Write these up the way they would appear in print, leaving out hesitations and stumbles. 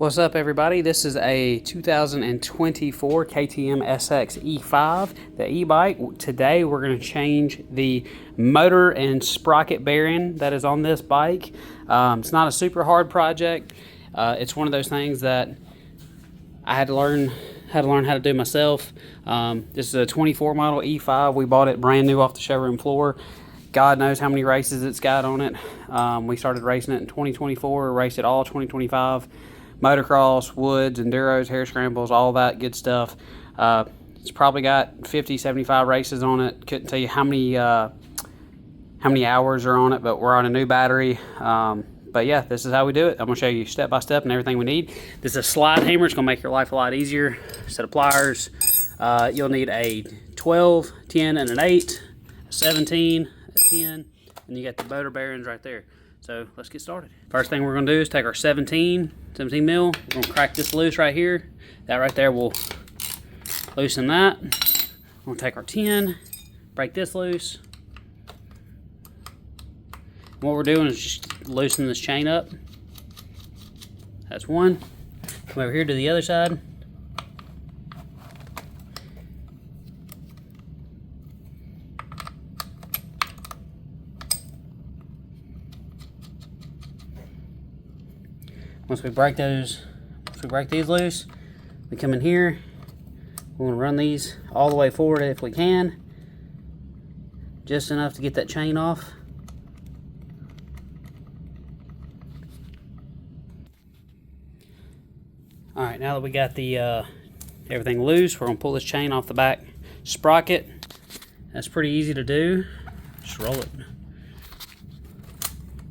What's up, everybody? This is a 2024 KTM SX-E5, the e-bike. Today we're going to change the motor and sprocket bearing that is on this bike. It's not a super hard project. It's one of those things that I had to learn how to do myself. This is a 24 model E5. We bought it brand new off the showroom floor. God knows how many races it's got on it. We started racing it in 2024, raced it all 2025. Motocross, woods, enduros, hare scrambles, all that good stuff. It's probably got 50, 75 races on it. Couldn't tell you how many hours are on it, but we're on a new battery. But yeah, this is how we do it. I'm gonna show you step by step and everything we need. This is a slide hammer. It's gonna make your life a lot easier. Set of pliers. You'll need a 12, 10, and an 8, a 17, a 10, and you got the motor bearings right there. So let's get started. First thing we're gonna do is take our 17 mil. We're gonna crack this loose right here. That right there will loosen that. We're gonna take our 10, break this loose. And what we're doing is just loosening this chain up. That's one. Come over here to the other side. Once we break these loose, we come in here. We want to run these all the way forward if we can. Just enough to get that chain off. All right, now that we got the everything loose, we're gonna pull this chain off the back sprocket. That's pretty easy to do. Just roll it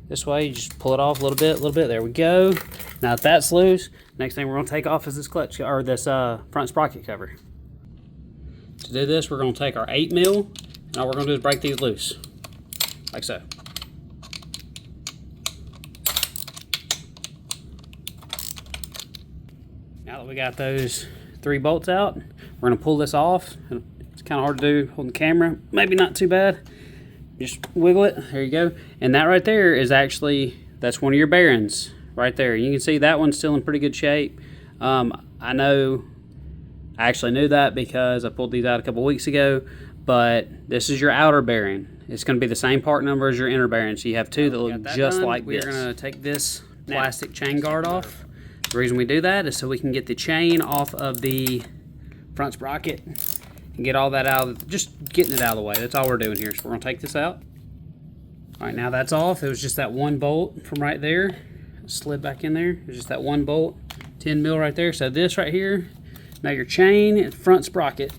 this way. You just pull it off a little bit. There we go. Now if that's loose, next thing we're going to take off is this clutch, or this front sprocket cover. To do this, we're going to take our 8 mil, and all we're going to do is break these loose, like so. Now that we got those 3 bolts out, we're going to pull this off. It's kind of hard to do on the camera, maybe not too bad. Just wiggle it, there you go. And that right there is actually, that's one of your bearings. Right there, you can see that one's still in pretty good shape. I actually knew that because I pulled these out a couple weeks ago, but this is your outer bearing. It's going to be the same part number as your inner bearing, so you have 2 that look just like this. We're going to take this plastic chain guard off. The reason we do that is so we can get the chain off of the front sprocket and get all that out, just getting it out of the way. That's all we're doing here. So we're going to take this out. All right, now that's off. It was just that one bolt from right there. Slid back in there. There's just that one bolt, 10 mil right there. So this right here, now your chain and front sprocket.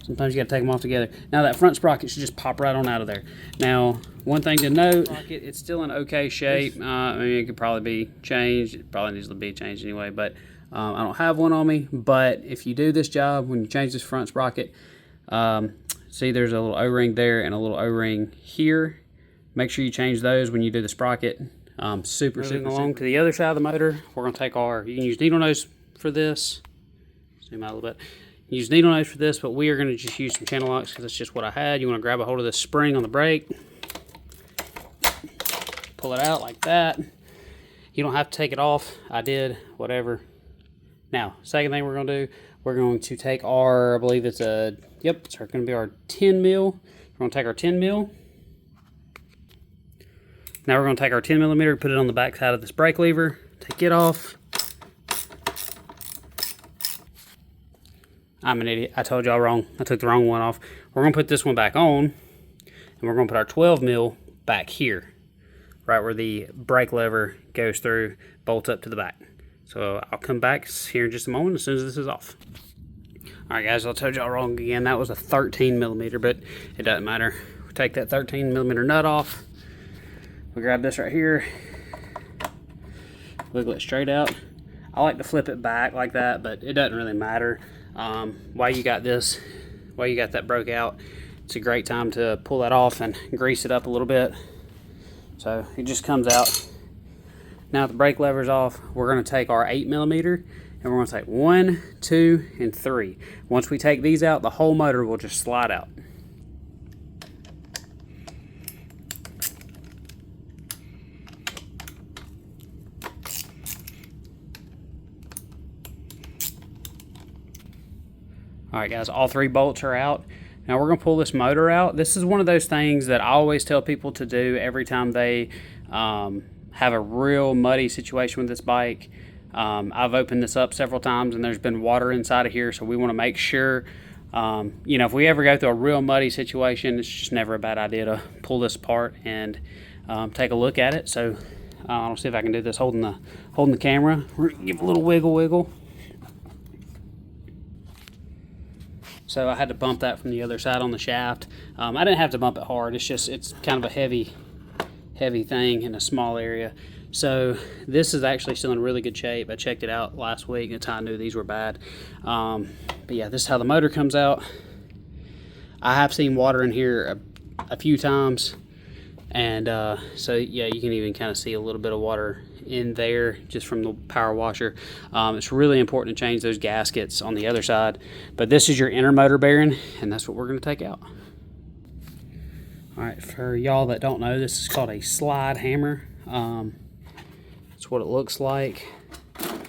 Sometimes you got to take them off together. Now that front sprocket should just pop right on out of there. Now, one thing to note, it's still in okay shape. I mean, it could probably be changed. It probably needs to be changed anyway, but I don't have one on me. But if you do this job, when you change this front sprocket, see there's a little O-ring there and a little O-ring here. Make sure you change those when you do the sprocket. Super along to the other side of the motor. We're going to take you can use needle nose for this. Zoom out a little bit. Use needle nose for this, but we are going to just use some channel locks because that's just what I had. You want to grab a hold of this spring on the brake. Pull it out like that. You don't have to take it off. I did, whatever. Now, second thing we're going to do, we're going to take our, I believe it's a, yep, it's going to be our 10 mil. We're going to take our 10 mil. Now we're going to take our 10 millimeter, put it on the back side of this brake lever, take it off. I'm an idiot. I told y'all wrong. I took the wrong one off. We're going to put this one back on, and we're going to put our 12 mil back here, right where the brake lever goes through, bolts up to the back. So I'll come back here in just a moment as soon as this is off. All right, guys, I told y'all wrong again. That was a 13 millimeter, but it doesn't matter. We take that 13 millimeter nut off. We grab this right here, wiggle it straight out. I like to flip it back like that, but it doesn't really matter. While you got that broke out, it's a great time to pull that off and grease it up a little bit. So it just comes out. Now the brake lever's off, we're going to take our 8 millimeter and we're going to take 1, 2, and 3. Once we take these out, the whole motor will just slide out. All right, guys, all 3 bolts are out. Now we're going to pull this motor out. This is one of those things that I always tell people to do every time they have a real muddy situation with this bike. I've opened this up several times and there's been water inside of here, so we want to make sure, you know, if we ever go through a real muddy situation, it's just never a bad idea to pull this apart and take a look at it. So I'll see if I can do this holding the camera. We're gonna give a little wiggle. So I had to bump that from the other side on the shaft. I didn't have to bump it hard. It's kind of a heavy thing in a small area. So this is actually still in really good shape. I checked it out last week. That's how I knew these were bad. But yeah, this is how the motor comes out. I have seen water in here a few times. And so yeah, you can even kind of see a little bit of water in there just from the power washer. It's really important to change those gaskets on the other side. But this is your inner motor bearing, and that's what we're going to take out. All right, for y'all that don't know, this is called a slide hammer. That's what it looks like. Put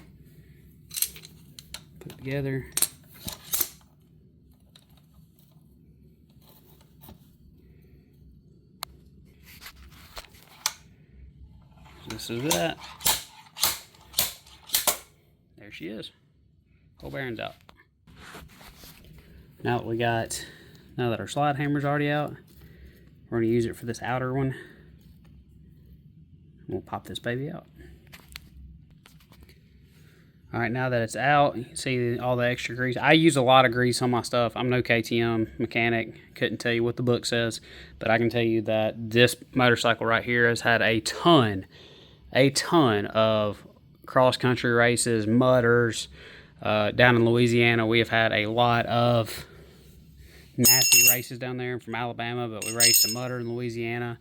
it together. This is that. There she is. Whole bearing's out. Now that our slide hammer's already out, we're going to use it for this outer one. We'll pop this baby out. Alright, now that it's out, you can see all the extra grease. I use a lot of grease on my stuff. I'm no KTM mechanic. Couldn't tell you what the book says, but I can tell you that this motorcycle right here has had a ton of cross-country races, mudders. Down in Louisiana, we have had a lot of nasty races down there from Alabama, but we raced a mudder in Louisiana.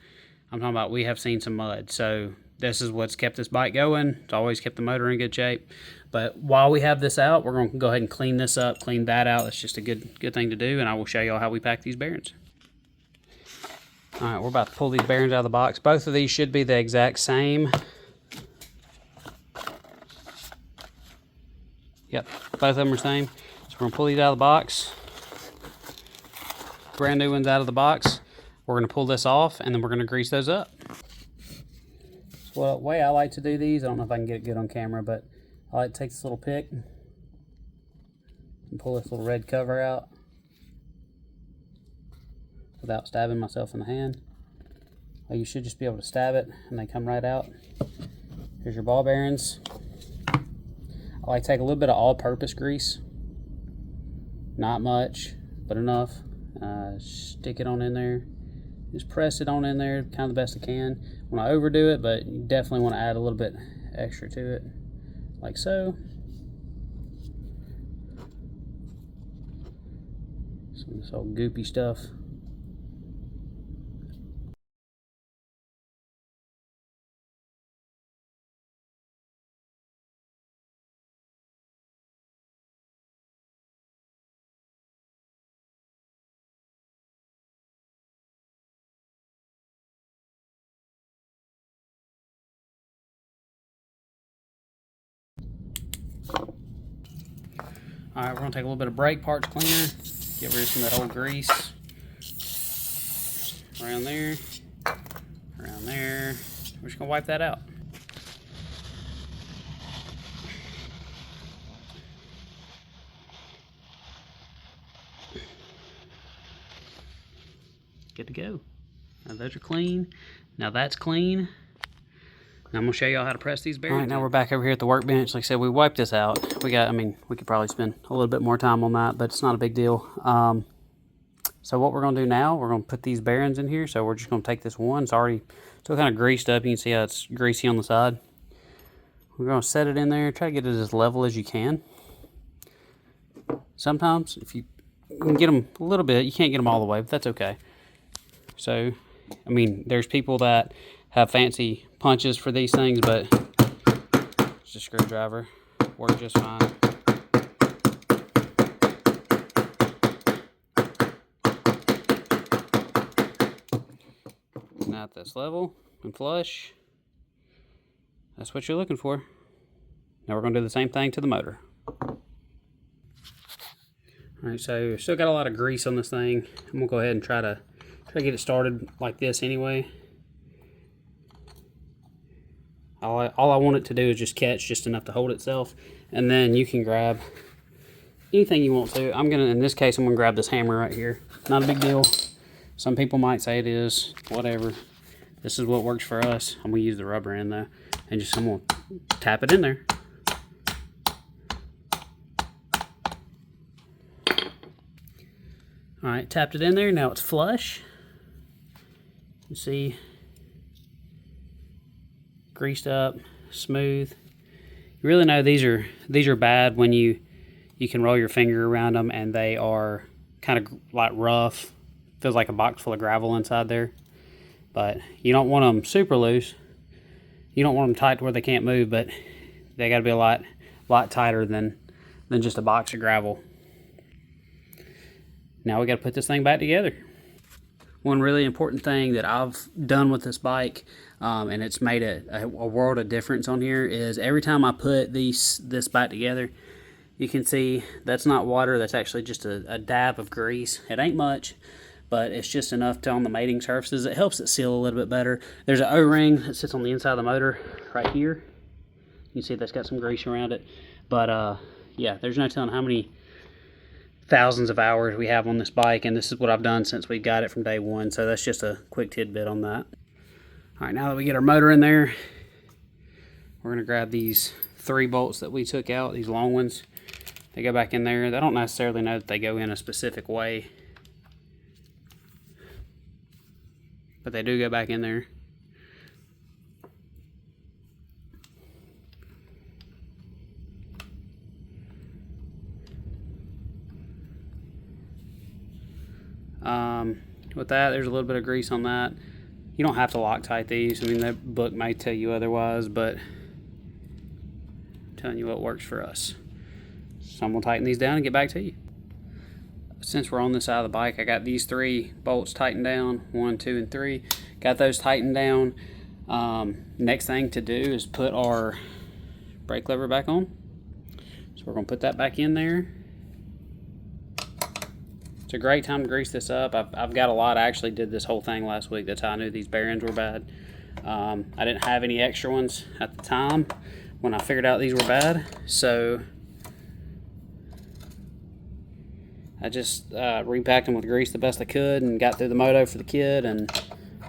I'm talking about we have seen some mud. So this is what's kept this bike going. It's always kept the motor in good shape. But while we have this out, we're going to go ahead and clean this up, clean that out. That's just a good thing to do, and I will show y'all how we pack these bearings. All right, we're about to pull these bearings out of the box. Both of these should be the exact same. Yep, both of them are the same. So we're going to pull these out of the box. Brand new ones out of the box. We're going to pull this off, and then we're going to grease those up. So the way I like to do these, I don't know if I can get it good on camera, but I like to take this little pick and pull this little red cover out without stabbing myself in the hand. Well, you should just be able to stab it, and they come right out. Here's your ball bearings. I like to take a little bit of all-purpose grease. Not much, but enough. Stick it on in there. Just press it on in there, kind of the best I can. When I overdo it, but you definitely want to add a little bit extra to it, like so. Some of this old goopy stuff. Alright, we're going to take a little bit of brake parts cleaner, get rid of some of that old grease. Around there, around there. We're just going to wipe that out. Good to go. Now those are clean. Now that's clean. I'm going to show y'all how to press these bearings. All right, now we're back over here at the workbench. Like I said, we wiped this out. We could probably spend a little bit more time on that, but it's not a big deal. So what we're going to do now, we're going to put these bearings in here. So we're just going to take this one. It's already still kind of greased up. You can see how it's greasy on the side. We're going to set it in there. Try to get it as level as you can. Sometimes, if you can get them a little bit, you can't get them all the way, but that's okay. So, I mean, there's people that have fancy punches for these things, but it's a screwdriver. Works just fine. Now at this level and flush, that's what you're looking for. Now we're going to do the same thing to the motor. All All right, so still got a lot of grease on this thing. I'm gonna go ahead and try to get it started like this anyway. All I want it to do is just catch just enough to hold itself, and then you can grab anything you want to. In this case, I'm gonna grab this hammer right here. Not a big deal. Some people might say it is, whatever. This is what works for us. I'm gonna use the rubber end though, and I'm gonna tap it in there. All right, tapped it in there. Now it's flush. You see, greased up, smooth. You really know these are bad when you can roll your finger around them and they are kind of like rough. Feels like a box full of gravel inside there. But you don't want them super loose. You don't want them tight to where they can't move, but they got to be a lot tighter than just a box of gravel. Now we got to put this thing back together. One really important thing that I've done with this bike, and it's made a world of difference on here, is every time I put this back together, you can see that's not water, that's actually just a dab of grease. It ain't much, but it's just enough on the mating surfaces. It helps it seal a little bit better. There's an O-ring that sits on the inside of the motor right here. You can see that's got some grease around it. But yeah, there's no telling how many thousands of hours we have on this bike, and this is what I've done since we got it from day one. So that's just a quick tidbit on that. All right, now that we get our motor in there, we're gonna grab these 3 bolts that we took out, these long ones. They go back in there. They don't necessarily know that they go in a specific way, but they do go back in there. With that, there's a little bit of grease on that. You don't have to Loctite these. I mean, that book might tell you otherwise, but I'm telling you what works for us. So I'm gonna tighten these down and get back to you. Since we're on this side of the bike, I got these 3 bolts tightened down, 1, 2, and 3. Got those tightened down. Next thing to do is put our brake lever back on. So we're gonna put that back in there. It's a great time to grease this up. I've got a lot. I actually did this whole thing last week. That's how I knew these bearings were bad. I didn't have any extra ones at the time when I figured out these were bad. So I just repacked them with grease the best I could and got through the moto for the kid and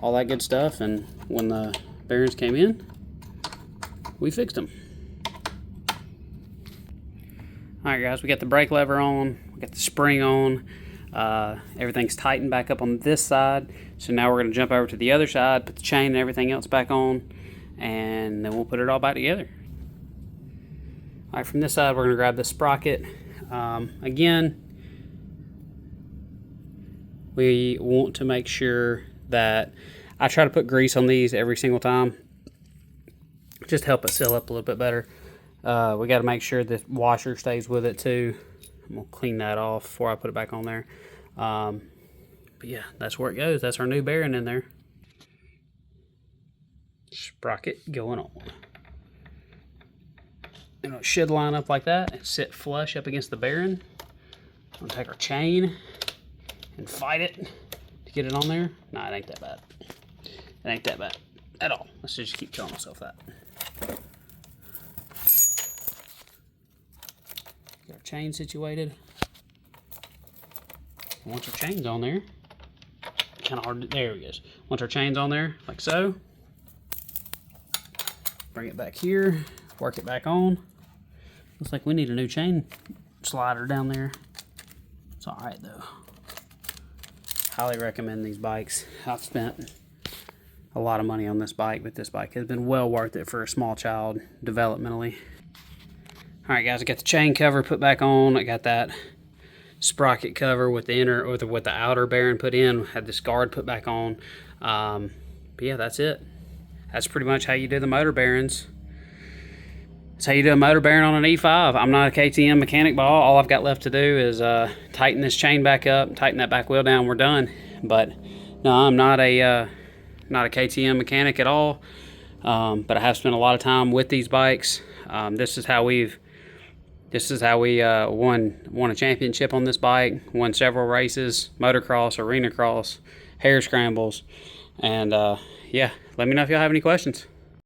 all that good stuff. And when the bearings came in, we fixed them. All right, guys, we got the brake lever on. We got the spring on. Everything's tightened back up on this side. So now we're going to jump over to the other side, put the chain and everything else back on, and then we'll put it all back together. All right, from this side, we're going to grab the sprocket. Again, we want to make sure that I try to put grease on these every single time. Just help it seal up a little bit better. We got to make sure the washer stays with it too. I'm going to clean that off before I put it back on there. But yeah, that's where it goes. That's our new bearing in there. Sprocket going on. And it should line up like that and sit flush up against the bearing. I'm going to take our chain and fight it to get it on there. Nah, it ain't that bad. It ain't that bad at all. Let's just keep telling myself that. Get our chain situated. Once our chain's on there, kind of hard to, there it is. Once our chain's on there, like so, bring it back here, work it back on. Looks like we need a new chain slider down there. It's all right though. Highly recommend these bikes. I've spent a lot of money on this bike, but this bike has been well worth it for a small child developmentally. All right, guys, I got the chain cover put back on. I got that sprocket cover with the inner or with the outer bearing put in. Had this guard put back on. But yeah, that's it. That's pretty much how you do the motor bearings. That's how you do a motor bearing on an E5. I'm not a KTM mechanic, but all I've got left to do is tighten this chain back up, tighten that back wheel down. We're done. But no, I'm not a KTM mechanic at all. But I have spent a lot of time with these bikes. This is how we've This is how we won a championship on this bike, won several races, motocross, arena cross, hare scrambles, and yeah, let me know if y'all have any questions.